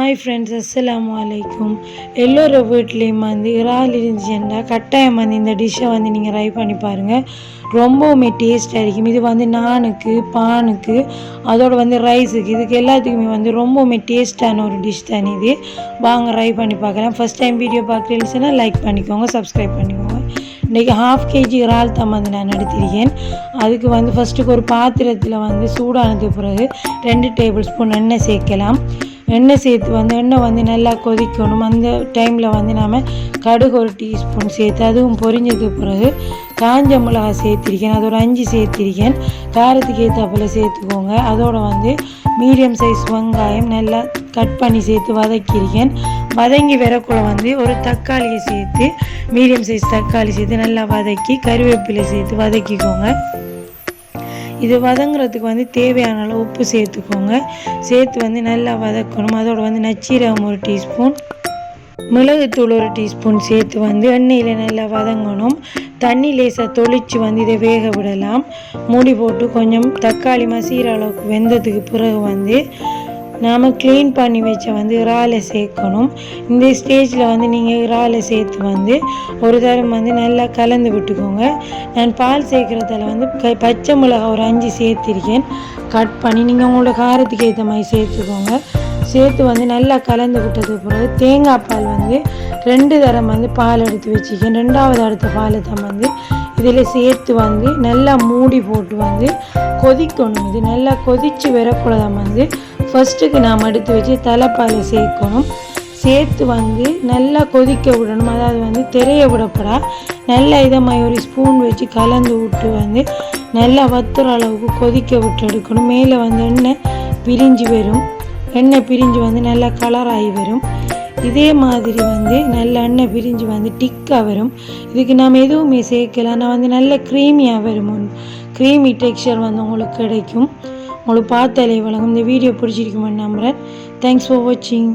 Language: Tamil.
ஹாய் ஃப்ரெண்ட்ஸ், அஸ்ஸலாமு அலைக்கும். எல்லோரும் வீட்லேயும் வந்து இறால் இருந்துச்சுன்னா கட்டாயம் வந்து இந்த டிஷ்ஷை வந்து நீங்கள் ட்ரை பண்ணி பாருங்கள். ரொம்பவுமே டேஸ்ட்டாக இருக்கும். இது வந்து நானுக்கு, பானுக்கு, அதோடு வந்து ரைஸுக்கு, இதுக்கு எல்லாத்துக்குமே வந்து ரொம்பவுமே டேஸ்ட்டான ஒரு டிஷ் தான் இது. வாங்க ட்ரை பண்ணி பார்க்கலாம். ஃபஸ்ட் டைம் வீடியோ பார்க்குறீங்கன்னா லைக் பண்ணிக்கோங்க, சப்ஸ்கிரைப் பண்ணிக்கோங்க. இன்றைக்கி 1/2 kg இறால் தான் வந்து நான் எடுத்திருக்கேன். அதுக்கு வந்து ஃபஸ்ட்டுக்கு ஒரு பாத்திரத்தில் வந்து சூடானதுக்கு பிறகு 2 டேபிள் ஸ்பூன் எண்ணெய் சேர்க்கலாம். எண்ணெய் சேர்த்து வந்து எண்ணெய் வந்து நல்லா கொதிக்கணும். அந்த டைமில் வந்து நாம் கடுகு 1 டீஸ்பூன் சேர்த்து அதுவும் பொரிஞ்சதுக்கு பிறகு காஞ்ச மிளகா சேர்த்திருக்கேன். அது ஒரு 5 சேர்த்திருக்கேன். காரத்துக்கு ஏற்றாப்புல சேர்த்துக்கோங்க. அதோடு வந்து மீடியம் சைஸ் வெங்காயம் நல்லா கட் பண்ணி சேர்த்து வதக்கியிருக்கேன். வதங்கி வரக்குள்ள வந்து ஒரு தக்காளியை சேர்த்து மீடியம் சைஸ் தக்காளி சேர்த்து நல்லா வதக்கி கருவேப்பிலை சேர்த்து வதக்கிக்கோங்க. இது வதங்குறதுக்கு வந்து தேவையான அளவு உப்பு சேர்த்துக்கோங்க. சேர்த்து வந்து நல்லா வதக்கணும். அதோடு வந்து நச்சீரகம் 1 டீஸ்பூன், மிளகுத்தூள் 1 டீஸ்பூன் சேர்த்து வந்து எண்ணெயில் நல்லா வதங்கணும். தண்ணி லேசாக தொளித்து வந்து இதை வேக விடலாம். மூடி போட்டு கொஞ்சம் தக்காளி மசிகிற அளவுக்கு வெந்ததுக்கு பிறகு வந்து நாம் க்ளீன் பண்ணி வச்ச வந்து இறாலை சேர்க்கணும். இந்த ஸ்டேஜில் வந்து நீங்கள் இறாலை சேர்த்து வந்து ஒரு தரம் வந்து நல்லா கலந்து விட்டுக்கோங்க. நான் பால் சேர்க்குறதால வந்து பச்சை மிளகா ஒரு 5 சேர்த்திருக்கேன் கட் பண்ணி. நீங்கள் உங்களோட காரத்துக்கு ஏற்ற மாதிரி சேர்த்துக்கோங்க. சேர்த்து வந்து நல்லா கலந்து விட்டதுக்கு பிறகு தேங்காய் பால் வந்து 2 தரம் வந்து பால் எடுத்து வச்சுக்கேன். 2வது அடுத்த பாலை தான் வந்து இதில் சேர்த்து வந்து நல்லா மூடி போட்டு வந்து கொதிக்கணும். இது நல்லா கொதித்து வரக்குள்ளதான் வந்து ஃபஸ்ட்டுக்கு நாம் எடுத்து வச்சு தலைப்பாலை சேர்க்கணும். சேர்த்து வந்து நல்லா கொதிக்க விடணும். அதாவது வந்து திரைய விடப்படா நல்லா இதை மாதிரி ஒரு ஸ்பூன் வச்சு கலந்து விட்டு வந்து நல்லா வத்துற அளவுக்கு கொதிக்க விட்டு எடுக்கணும். மேலே வந்து எண்ணெய் பிரிஞ்சு வரும். எண்ணெய் பிரிஞ்சு வந்து நல்லா கலராகி வரும். இதே மாதிரி வந்து நல்ல எண்ணெய் பிரிஞ்சு வந்து டிக்காக வரும். இதுக்கு நாம் எதுவுமே சேர்க்கலாம். நான் வந்து நல்ல க்ரீமியாக வரும். க்ரீமி டெக்ஸ்சர் வந்து உங்களுக்கு கிடைக்கும். உங்களுக்கு பார்த்தாலே வழங்கும். இந்த வீடியோ பிடிச்சிருக்குமென்னு நம்புகிறேன். தேங்க்ஸ் ஃபார் வாட்சிங்.